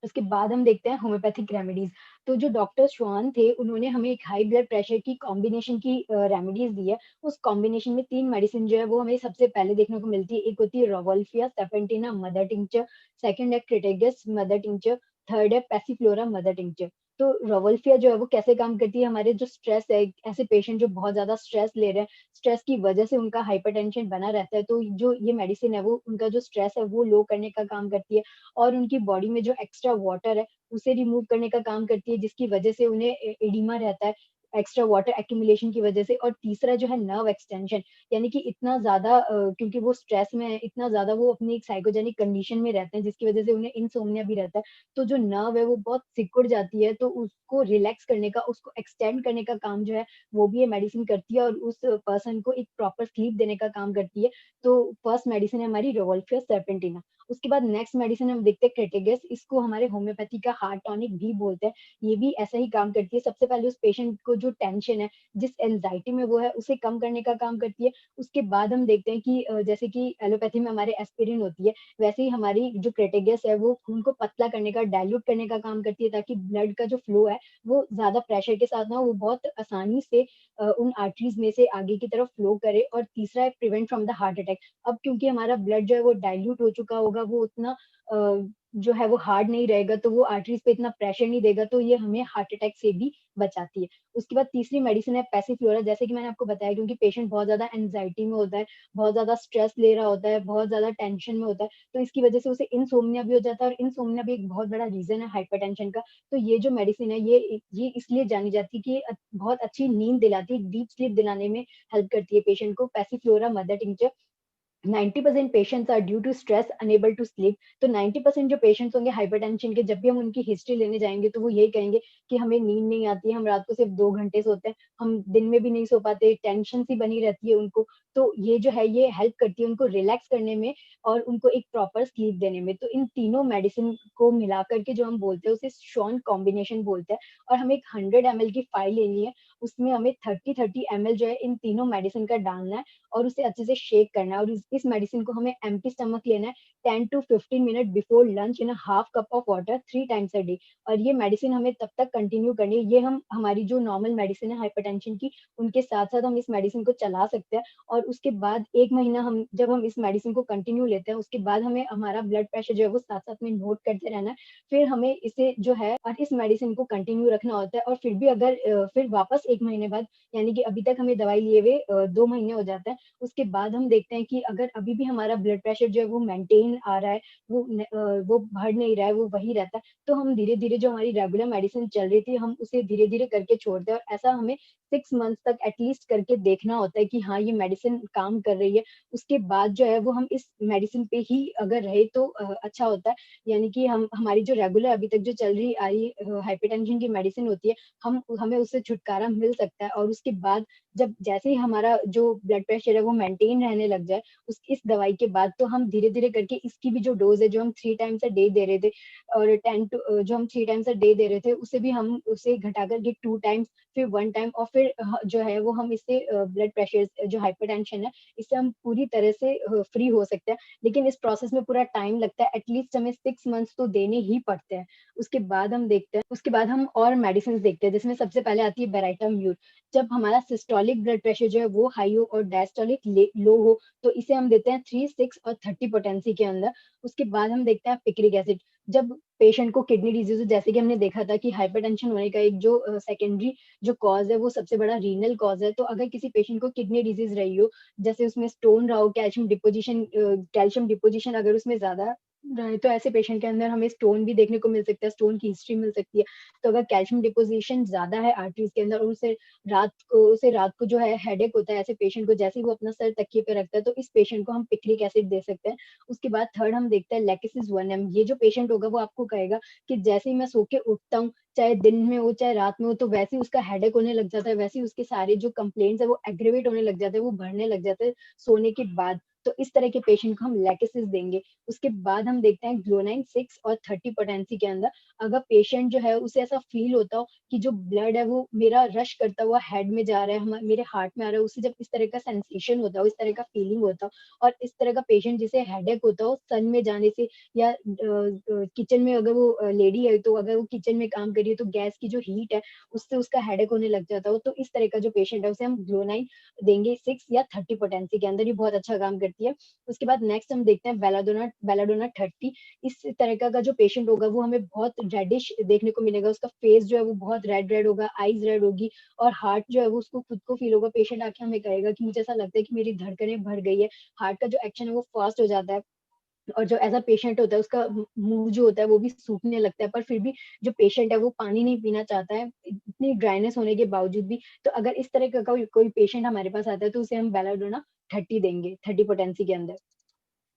उसके बाद हम देखते हैं होम्योपैथिक रेमेडीज़। तो जो डॉक्टर श्वान थे, उन्होंने हमें एक हाई ब्लड प्रेशर की कॉम्बिनेशन की रेमेडीज़ दी है। उस कॉम्बिनेशन में 3 मेडिसिन जो है वो हमें सबसे पहले देखने को मिलती है। एक होती है रोवल्फिया, सेफेंटिना मदर टिंक्चर, सेकंड है क्रिटेगस मदर टिंक्चर, थर्ड है पैसिफ्लोरा मदर टिंक्चर। तो रोवल्फिया जो है वो कैसे काम करती है, हमारे जो स्ट्रेस है, ऐसे पेशेंट जो बहुत ज़्यादा स्ट्रेस ले रहे हैं, स्ट्रेस की वजह से उनका हाइपरटेंशन बना रहता है, तो जो ये मेडिसिन है वो उनका जो स्ट्रेस है वो लो करने का काम करती है। और उनकी बॉडी में जो एक्स्ट्रा वाटर है, उसे रिमूव करने का काम करती है, जिसकी वजह से उन्हें एडिमा रहता है, एक्स्ट्रा वाटर एक्यूमुलेशन की वजह से। और तीसरा जो है नर्व एक्सटेंशन, यानी कि इतना ज़्यादा क्योंकि वो स्ट्रेस में है, इतना ज़्यादा वो अपनी एक साइकोजेनिक कंडीशन में रहते हैं, जिसकी वजह से उन्हें इनसोम्निया भी रहता है। तो जो नर्व है, वो बहुत सिकुड़ जाती है, तो उसको रिलैक्स करने का, उसको एक्सटेंड करने का काम जो है, वो भी ये मेडिसिन करती है और उस पर्सन को एक प्रॉपर स्लीप देने का काम करती है। तो फर्स्ट मेडिसिन है हमारी रोवल्फिया सर्पेंटिना। उसके बाद नेक्स्ट मेडिसिन हम देखते हैं क्रिटिगस, इसको हमारे होम्योपैथी का हार्ट टॉनिक भी बोलते हैं। ये भी ऐसा ही काम करती है। सबसे पहले उस पेशेंट को जो टेंशन है, जिस एंग्जायटी में वो है, उसे कम करने का काम करती है। उसके बाद हम देखते हैं कि जैसे कि एलोपैथी में हमारे एस्पिरिन होती है, वैसे ही हमारी जो क्रिटिगस है वो खून को पतला करने का, डाइल्यूट करने का काम करती है, ताकि ब्लड का जो फ्लो है वो ज़्यादा प्रेशर के साथ ना वो बहुत आसानी से उन आर्टरीज़ में से आगे की तरफ फ्लो करे। और तीसरा है prevent from the heart attack. अब क्योंकि हमारा ब्लड जो है वो डाइल्यूट हो चुका होगा, वो उतना जो है वो हार्ड नहीं रहेगा, तो वो आर्टरीज़ पे इतना प्रेशर नहीं देगा, तो ये हमें हार्ट अटैक से भी बचाती है। उसके बाद तीसरी मेडिसिन है पैसिफ्लोरा, जैसे कि मैंने आपको बताया, क्योंकि पेशेंट बहुत ज़्यादा एंग्जायटी में होता है, बहुत ज़्यादा स्ट्रेस ले रहा होता है, बहुत ज़्यादा टेंशन में होता है, तो इसकी वजह से उसे इनसोम्निया भी हो जाता है, और इनसोम्निया भी एक बहुत बड़ा रीज़न है हाइपरटेंशन का। तो ये जो मेडिसिन है, ये इसलिए जानी जाती है कि ये बहुत अच्छी नींद दिलाती है, डीप स्लीप दिलाने में हेल्प करती है पेशेंट को। Passiflora mother tincture, 90% patients are due to stress unable to sleep. तो 90% जो पेशेंट्स होंगे हाइपरटेंशन के, जब भी हम उनकी हिस्ट्री लेने जाएँगे तो वो यही कहेंगे कि हमें नींद नहीं आती है, हम रात को सिर्फ 2 घंटे सोते हैं, हम दिन में भी नहीं सो पाते, टेंशन सी बनी रहती है उनको। तो ये जो है ये हेल्प करती है उनको रिलैक्स करने में और उनको एक प्रॉपर स्लीप देने में। तो इन तीनों मेडिसिन को मिलाकर के जो हम बोलते हैं उसे श्वान कॉम्बिनेशन बोलते हैं। और हमें एक 100 एमएल की फाइल लेनी है, उसमें हमें 30-30 एमएल जो है इन तीनों मेडिसिन का डालना है और उसे अच्छे से शेक करना है। और इस मेडिसिन को हमें एम्प्टी स्टमक लेना है 10 to 15 minute before lunch in a half cup of water 3 times a day. और ये मेडिसिन हमें तब तक कंटिन्यू करनी है। ये हम हमारी जो नॉर्मल मेडिसिन है हाइपरटेंशन की, उनके साथ-साथ हम इस मेडिसिन को चला सकते हैं। और उसके बाद 1 महीना हम जब हम इस मेडिसिन को कंटिन्यू लेते हैं, उसके बाद हमें हमारा ब्लड प्रेशर जो है वो साथ-साथ में नोट करते रहना है। फिर हमें इसे जो है और इस मेडिसिन को कंटिन्यू रखना होता है। और फिर भी अगर फिर वापस 1 महीने बाद, यानी कि अभी तक हमें दवाई लिए हुए 2 महीने हो जाते हैं। उसके बाद हम देखते हैं कि अगर अभी भी हमारा ब्लड प्रेशर जो है वो मेंटेन आ रहा है, वो बढ़ नहीं रहा है, वो वही रहता है, तो हम धीरे-धीरे जो हमारी रेगुलर मेडिसिन चल रही थी, हम उसे धीरे-धीरे करके छोड़ते हैं। और ऐसा हमें 6 मंथ्स तक एटलीस्ट करके देखना होता है कि हाँ, ये मेडिसिन काम कर रही है। उसके बाद जो है वो हम इस मेडिसिन पे ही अगर रहे तो अच्छा होता है। यानी कि हम हमारी जो रेगुलर अभी तक जो चल रही आ रही हाइपरटेंशन की मेडिसिन होती है, हम हमें उससे छुटकारा मिल सकता है। और उसके बाद जब जैसे ही हमारा जो ब्लड प्रेशर है वो मेंटेन रहने लग जाए, उस इस दवाई के बाद, तो हम धीरे-धीरे करके इसकी भी जो डोज़ है, जो हम 3 टाइम्स अ डे दे रहे थे और 10 टू जो हम 3 टाइम्स अ डे दे रहे थे, उसे भी हम उसे घटा कर के 2 टाइम्स, फिर 1 टाइम और फिर जो है वो हम इससे ब्लड प्रेशर जो हाइपरटेंशन है, इससे हम पूरी तरह से फ्री हो सकते हैं। लेकिन इस प्रोसेस में पूरा टाइम लगता है, एटलीस्ट हमें 6 मंथ्स तो देने ही पड़ते हैं। उसके बाद हम और मेडिसिन्स देखते हैं, जिसमें सबसे पहले आती है बेराइटाम्यूर। जब हमारा सिस्टोलिक ब्लड प्रेशर जो है वो हाई हो और डायस्टोलिक लो हो, तो इसे हम देते हैं 3, 6 और 30 पोटेंसी के अंदर। उसके बाद हम देखते हैं पिक्रिक एसिड। जब पेशेंट को किडनी डिजीज़, जैसे कि हमने देखा था कि हाइपरटेंशन होने का एक जो सेकेंडरी जो कॉज़ है, वो सबसे बड़ा रीनल कॉज़ है। तो अगर किसी पेशेंट को किडनी डिजीज़ रही हो, जैसे उसमें स्टोन रहा हो, कैल्शियम डिपोज़िशन अगर उसमें ज़्यादा रहे, तो ऐसे पेशेंट के अंदर हमें स्टोन भी देखने को मिल सकता है, स्टोन की हिस्ट्री मिल सकती है। तो अगर कैल्शियम डिपोज़िशन ज़्यादा है आर्टरीज़ के अंदर और उसे रात को जो है हेडेक होता है ऐसे पेशेंट को, जैसे ही वो अपना सर तकिए पे रखता है, तो इस पेशेंट को हम पिक्रिक एसिड दे सकते हैं। उसके बाद थर्ड हम देखते हैं लैकेसिस 1M। ये जो पेशेंट होगा वो आपको कहेगा कि जैसे ही मैं सो के उठता हूँ, चाहे दिन में हो चाहे रात में हो, तो वैसे ही उसका हेडेक होने लग जाता है, वैसे ही उसके सारे जो कंप्लेंट्स है वो एग्रीवेट होने लग जाते हैं, वो बढ़ने लग जाते हैं सोने के बाद। तो इस तरह के पेशेंट को हम लैकेसिस देंगे। उसके बाद हम देखते हैं ग्लोनाइन 6 और 30 पोटेंसी के अंदर, अगर पेशेंट जो है उसे ऐसा फील होता हो कि जो ब्लड है वो मेरा रश करता हुआ हेड में जा रहा है, मेरे हार्ट में आ रहा है, उसे जब इस तरह का सेंसेशन होता हो, इस तरह का फीलिंग होता हो, और इस तरह का पेशेंट जिसे हेडेक होता हो सन में जाने से, या किचन में अगर वो लेडी है, तो अगर वो किचन में काम कर रही है तो गैस की जो हीट है उससे उसका हेडेक होने लग जाता हो, तो इस तरह का जो पेशेंट है उसे हम ग्लोनाइन देंगे 6 या 30 पोटेंसी के अंदर। ये बहुत अच्छा काम करती है। उसके बाद नेक्स्ट हम देखते हैं बेलाडोना बेलाडोना 30। इस तरह का जो पेशेंट होगा वो हमें बहुत रेडिश देखने को मिलेगा, उसका फेस जो है वो बहुत रेड रेड होगा, आईज रेड होगी, और हार्ट जो है वो उसको खुद को फील होगा। पेशेंट आके हमें कहेगा कि मुझे ऐसा लगता है कि मेरी धड़कनें बढ़ गई है, हार्ट का जो एक्शन है वो फास्ट हो जाता है, और जो एज़ अ पेशेंट होता है उसका मुँह जो होता है वो भी सूखने लगता है, पर फिर भी जो पेशेंट है वो पानी नहीं पीना चाहता है, इतनी ड्राइनेस होने के बावजूद भी। तो अगर इस तरह का कोई कोई पेशेंट हमारे पास आता है तो उसे हम बेलाडोना 30 देंगे, 30 पोटेंसी के अंदर।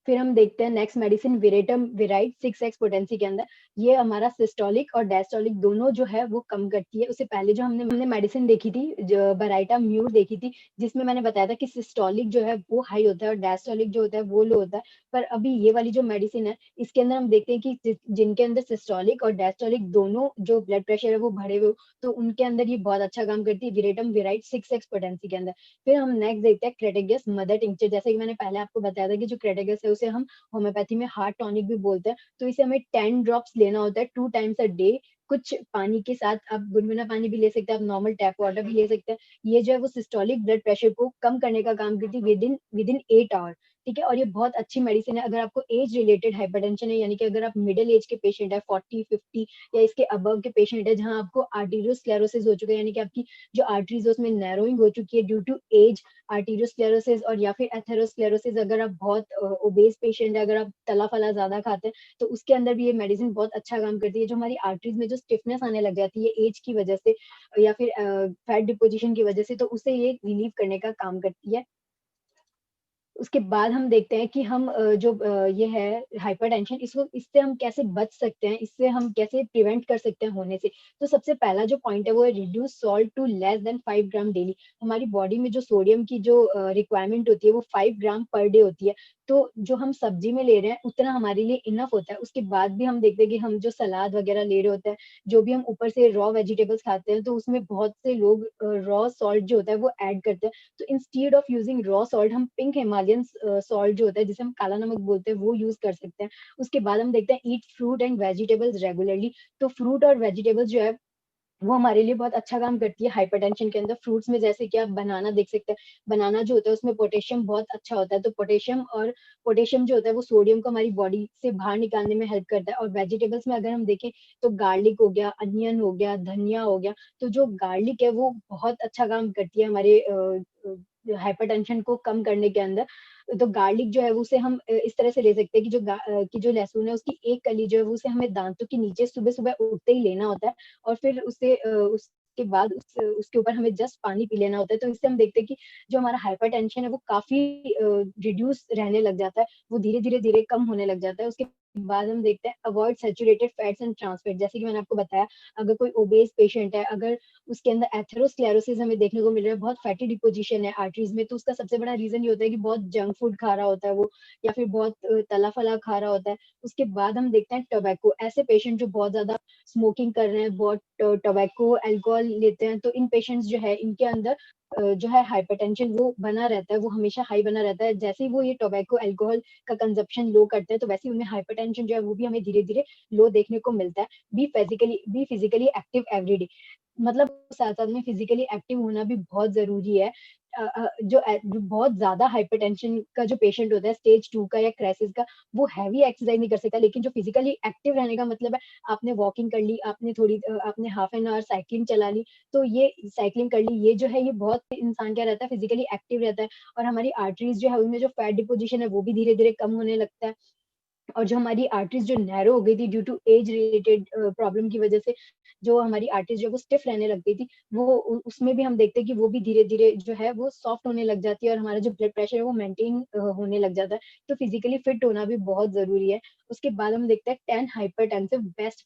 फिर हम देखते हैं नेक्स्ट मेडिसिन विरेटम विराइट 6x पोटेंसी के अंदर। ये हमारा सिस्टोलिक और डायस्टोलिक दोनों जो है वो कम करती है। उससे पहले जो हमने मेडिसिन देखी थी, जो बराइटा म्यूर देखी थी, जिसमें मैंने बताया था कि सिस्टोलिक जो है वो हाई होता है और डायस्टोलिक जो होता है वो लो होता है। पर अभी ये वाली जो मेडिसिन है, इसके अंदर हम देखते हैं कि जिनके अंदर सिस्टोलिक और डायस्टोलिक दोनों जो ब्लड प्रेशर है वो बढ़े हुए हो, तो उनके अंदर ये बहुत अच्छा काम करती है विरेटम विराइट 6x पोटेंसी के अंदर। फिर हम नेक्स्ट देखते हैं क्रेटेगस मदर टिंचर। जैसे कि मैंने पहले आपको बताया था कि जो क्रेटेगस है उसे हम होम्योपैथी में हार्ट टॉनिक भी बोलते हैं। तो इसे हमें 10 ड्रॉप्स लेना होता है 2 टाइम्स अ डे, कुछ पानी के साथ। आप गुनगुना पानी भी ले सकते हैं, आप नॉर्मल टैप वाटर भी ले सकते हैं। ये जो है वो सिस्टोलिक ब्लड प्रेशर को कम करने का काम करती है विदिन 8 आवर। ठीक है, और ये बहुत अच्छी मेडिसिन है अगर आपको एज रिलेटेड हाइपरटेंशन है, यानी कि अगर आप मिडिल एज के पेशेंट है, 40-50 या इसके अबव के पेशेंट है, जहां आपको आर्टेरियोस्क्लेरोसिस हो चुका है, यानी कि आपकी जो आर्टरीज है उसमें नैरोइंग हो चुकी है ड्यू टू एज, आर्टेरियोस्क्लेरोसिस, और या फिर एथेरोस्क्लेरोसिस। अगर आप बहुत ओबेस पेशेंट है, अगर आप तला फला ज्यादा खाते हैं, तो उसके अंदर भी ये मेडिसिन बहुत अच्छा काम करती है। जो हमारी आर्टरीज में जो स्टिफनेस आने लग जाती है एज की वजह से, या फिर फैट डिपोजिशन की वजह से, तो उसे ये रिलीव करने का काम करती है। उसके बाद हम देखते हैं कि हम ये है हाइपरटेंशन, इसको इससे हम कैसे बच सकते हैं, इससे हम कैसे प्रिवेंट कर सकते हैं होने से। तो सबसे पहला जो पॉइंट है वो है reduce salt to less than 5 gram daily. हमारी बॉडी में जो सोडियम की जो रिक्वायरमेंट होती है वो 5 ग्राम पर डे होती है। तो जो हम सब्जी में ले रहे हैं उतना हमारे लिए इनफ होता है। उसके बाद भी हम देखते हैं कि हम जो सलाद वगैरह ले रहे होते हैं, जो भी हम ऊपर से रॉ वेजिटेबल्स खाते हैं, तो उसमें बहुत से लोग रॉ सॉल्ट जो होता है वो ऐड करते हैं। तो instead of using raw salt हम पिंक हिमालयन सॉल्ट जो होता है, जिसे हम काला नमक बोलते हैं, वो यूज कर सकते हैं। उसके बाद हम देखते हैं eat fruit and vegetables regularly. तो फ्रूट और वेजिटेबल्स जो है वो हमारे लिए बहुत अच्छा काम करती है हाइपरटेंशन के अंदर। फ्रूट्स में जैसे कि आप बनाना देख सकते हैं, बनाना जो होता है उसमें पोटेशियम बहुत अच्छा होता है। तो पोटेशियम जो होता है वो सोडियम को हमारी बॉडी से बाहर निकालने में हेल्प करता है। और वेजिटेबल्स में अगर हम देखें तो गार्लिक हो गया, अनियन हो गया, धनिया हो गया। तो जो गार्लिक है वो बहुत अच्छा काम करती है हमारे हाइपरटेंशन को कम करने के अंदर। तो गार्लिक जो है वो उसे हम इस तरह से ले सकते हैं कि जो लहसुन है उसकी एक कली जो है वो उसे हमें दांतों के नीचे सुबह सुबह उठते ही लेना होता है, और फिर उसके बाद उसके ऊपर हमें जस्ट पानी पी लेना होता है। तो इससे हम देखते हैं कि जो हमारा हाइपरटेंशन है वो काफी रिड्यूस रहने लग जाता है, वो धीरे धीरे धीरे कम होने लग जाता है। उसके बाद हम देखते हैं avoid saturated fats and trans fat. जैसे कि मैंने आपको बताया, अगर कोई ओबेस पेशेंट है, अगर उसके अंदर एथेरोस्क्लेरोसिस हमें देखने को मिल रहा है, बहुत फैटी डिपोजिशन है आर्टरीज में, तो उसका सबसे बड़ा रीजन ये होता है कि बहुत जंक फूड खा रहा होता है वो, या फिर बहुत तला फला खा रहा होता है। उसके बाद हम देखते हैं टोबैको। ऐसे पेशेंट जो बहुत ज्यादा स्मोकिंग कर रहे हैं, बहुत टोबैको अल्कोहल लेते हैं, तो इन पेशेंट्स जो है इनके अंदर जो है हाइपरटेंशन वो बना रहता है, वो हमेशा हाई बना रहता है। जैसे ही वो ये टोबैको अल्कोहल का कंजप्शन लो करते हैं, तो वैसे ही उन्हें हाइपरटेंशन जो है वो भी हमें धीरे धीरे लो देखने को मिलता है। Be physically active every day, मतलब साथ साथ में फिजिकली एक्टिव होना भी बहुत जरूरी है। जो बहुत ज्यादा हाइपरटेंशन का जो पेशेंट होता है स्टेज 2 का या क्राइसिस का, वो हैवी एक्सरसाइज नहीं कर सकता, लेकिन जो फिजिकली एक्टिव रहने का मतलब है, आपने वॉकिंग कर ली, आपने हाफ एन आवर साइकिलिंग चला ली, तो ये साइकिलिंग कर ली, ये जो है ये बहुत इंसान क्या रहता है, फिजिकली एक्टिव रहता है, और हमारी आर्टरीज जो है उनमें जो फैट डिपोजिशन है वो भी धीरे धीरे कम होने लगता है। और जो हमारी आर्टरीज जो नैरो हो गई थी due to age related problem की वजह से, जो हमारी आर्टरीज जो है वो स्टिफ रहने लग गई थी, वो उसमें भी हम देखते हैं कि वो भी धीरे धीरे जो है वो सॉफ्ट होने लग जाती है, और हमारा जो ब्लड प्रेशर है वो मेंटेन होने लग जाता है। तो फिजिकली फिट होना भी बहुत जरूरी है। उसके बाद हम देखते हैं 10 हाइपरटेंसिव बेस्ट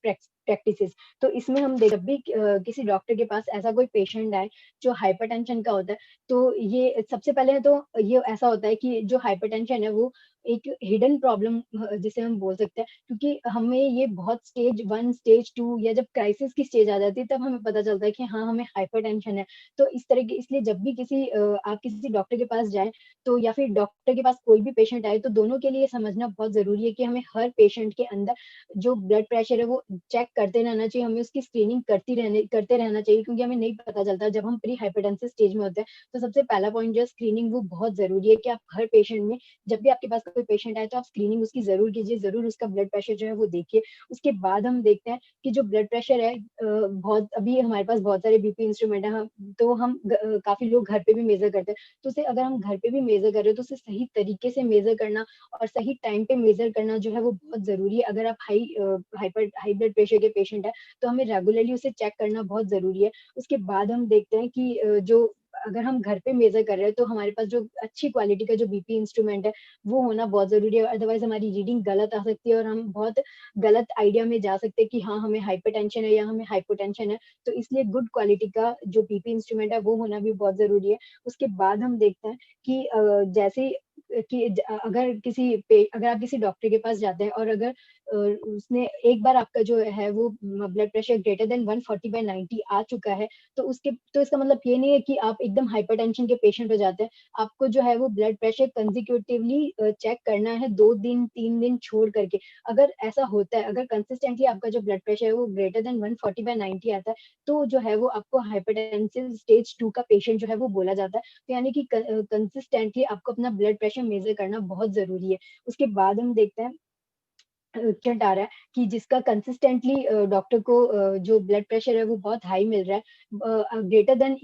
प्रैक्टिसेस। तो इसमें हम जब भी किसी डॉक्टर के पास ऐसा कोई पेशेंट आए जो हाइपरटेंशन का होता है, तो ये सबसे पहले तो ये ऐसा होता है कि जो हाइपरटेंशन है वो एक हिडन प्रॉब्लम जिसे हम बोल सकते हैं, क्योंकि हमें ये बहुत स्टेज 1 स्टेज 2 या जब क्राइसिस की स्टेज आ जाती है तब हमें पता चलता है कि हाँ हमें हाइपरटेंशन है। तो इस तरह के, इसलिए जब भी आप किसी डॉक्टर के पास जाएं, तो या फिर डॉक्टर के पास कोई भी पेशेंट आए, तो दोनों के लिए समझना बहुत जरूरी है कि हमें हर पेशेंट के अंदर जो ब्लड प्रेशर है वो चेक करते रहना चाहिए, हमें उसकी स्क्रीनिंग करते रहना चाहिए, क्योंकि हमें नहीं पता चलता जब हम प्री हाइपरटेंसिव स्टेज में होते हैं। तो सबसे पहला पॉइंट जो है स्क्रीनिंग, वो बहुत जरूरी है कि आप हर पेशेंट में, जब भी आपके पास कोई पेशेंट आए तो आप स्क्रीनिंग उसकी जरूर कीजिए, जरूर उसका ब्लड प्रेशर जो है वो देखिए। उसके बाद हम देखते हैं कि जो ब्लड प्रेशर है, बहुत अभी हमारे पास बहुत सारे बीपी इंस्ट्रूमेंट है, तो हम काफी लोग घर पे भी मेजर करते हैं। तो उसे अगर हम घर पे भी मेजर कर रहे हो तो उसे सही तरीके से मेजर करना और सही टाइम पे मेजर करना जो है वो बहुत जरूरी है। अगर आप हाई ब्लड प्रेशर के पेशेंट है, तो हमें रेगुलरली उसे चेक करना बहुत जरूरी है। उसके बाद हम देखते हैं कि जो अगर हम घर पे मेजर कर रहे हैं, तो हमारे पास जो अच्छी क्वालिटी का जो बीपी इंस्ट्रूमेंट है वो होना बहुत जरूरी है, अदरवाइज हमारी रीडिंग गलत आ सकती है और हम बहुत गलत आइडिया में जा सकते हैं कि हाँ हमें हाइपरटेंशन है या हमें हाइपोटेंशन है। तो इसलिए गुड क्वालिटी का जो बीपी इंस्ट्रूमेंट है वो होना भी बहुत जरूरी है। उसके बाद हम देखते हैं कि जैसे कि अगर आप किसी डॉक्टर के पास जाते हैं और अगर उसने एक बार आपका जो है वो ब्लड प्रेशर ग्रेटर देन 140/90 आ चुका है, तो इसका मतलब ये नहीं है कि आप एकदम हाइपरटेंशन के पेशेंट हो जाते हैं। आपको जो है वो ब्लड प्रेशर कंजिक्यूटिवली चेक करना है, 2 दिन 3 दिन छोड़ करके। अगर ऐसा होता है, अगर कंसिस्टेंटली आपका जो ब्लड प्रेशर है वो ग्रेटर देन 140/90 आता है, तो जो है वो आपको हाइपरटेंसिव स्टेज 2 का पेशेंट जो है वो बोला जाता है। तो यानी कि कंसिस्टेंटली आपको अपना ब्लड प्रेशर मेजर करना बहुत जरूरी है। उसके बाद हम देखते हैं क्या आ रहा है कि जिसका कंसिस्टेंटली डॉक्टर को जो ब्लड प्रेशर है वो बहुत हाई मिल रहा है, ग्रेटर देन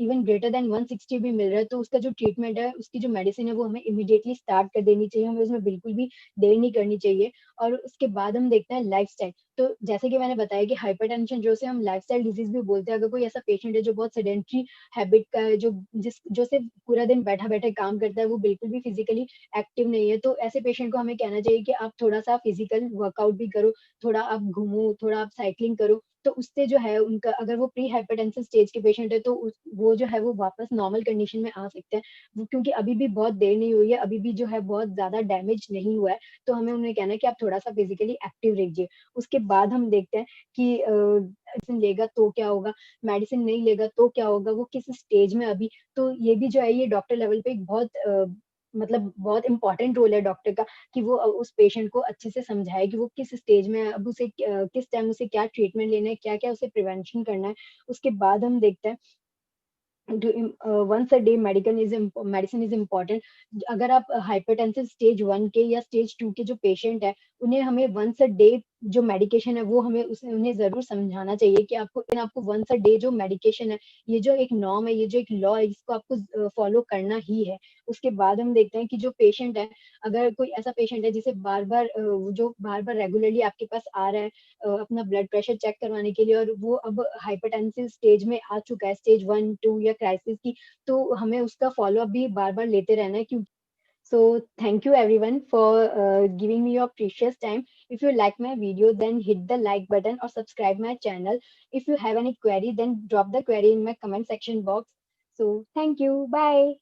160 भी मिल रहा है, तो उसका जो ट्रीटमेंट है, उसकी जो मेडिसिन है वो हमें इमीडिएटली स्टार्ट कर देनी चाहिए, हमें उसमें बिल्कुल भी देर नहीं करनी चाहिए। और उसके बाद हम देखते हैं लाइफस्टाइल। तो जैसे कि मैंने बताया कि हाइपरटेंशन जो से हम लाइफस्टाइल डिजीज भी बोलते हैं, अगर कोई ऐसा पेशेंट है जो बहुत सेडेंट्री हैबिट का है, जो सिर्फ पूरा दिन बैठा बैठे काम करता है, वो बिल्कुल भी फिजिकली एक्टिव नहीं है, तो ऐसे पेशेंट को हमें कहना चाहिए कि आप थोड़ा सा फिजिकल वर्कआउट भी करो, थोड़ा आप घूमो, थोड़ा आप साइकिलिंग करो। तो उससे जो है उनका, अगर वो प्री हाइपरटेंसिव स्टेज के पेशेंट है, तो वो जो है वो वापस नॉर्मल कंडीशन में आ सकते हैं। क्योंकि अभी भी बहुत देर नहीं हुई है, अभी भी जो है बहुत ज्यादा डैमेज नहीं हुआ है, तो हमें उन्हें कहना है कि आप थोड़ा सा फिजिकली एक्टिव रहिए। उसके बाद हम देखते हैं कि मेडिसिन लेगा तो क्या होगा, मेडिसिन नहीं लेगा तो क्या होगा, वो किस स्टेज में अभी। तो ये भी जो है ये डॉक्टर लेवल पे एक बहुत मतलब बहुत इंपॉर्टेंट रोल है डॉक्टर का, कि वो उस पेशेंट को अच्छे से समझाए कि वो किस स्टेज में है, अब उसे किस टाइम उसे क्या ट्रीटमेंट लेना है, क्या क्या उसे प्रिवेंशन करना है। उसके बाद हम देखते हैं once a day medicine is important. अगर आप हाइपरटेंसिव स्टेज 1 के या स्टेज 2 के जो पेशेंट है, उन्हें हमें वंस अ डे जो मेडिकेशन है वो उन्हें जरूर समझाना चाहिए कि आपको वंस अ डे जो मेडिकेशन है, ये जो एक नॉर्म है, ये जो एक लॉ है, इसको आपको फॉलो करना ही है। उसके बाद हम देखते हैं कि जो पेशेंट है, अगर कोई ऐसा पेशेंट है जिसे बार बार रेगुलरली आपके पास आ रहा है अपना ब्लड प्रेशर चेक करवाने के लिए, और वो अब हाइपरटेंसिव स्टेज में आ चुका है, स्टेज 1 2 या क्राइसिस की, तो हमें उसका फॉलो अप भी बार बार लेते रहना है। क्योंकि so thank you everyone for giving me your precious time. If you like my video, then hit the like button or subscribe my channel. If you have any query, then drop the query in my comment section box. So thank you. Bye.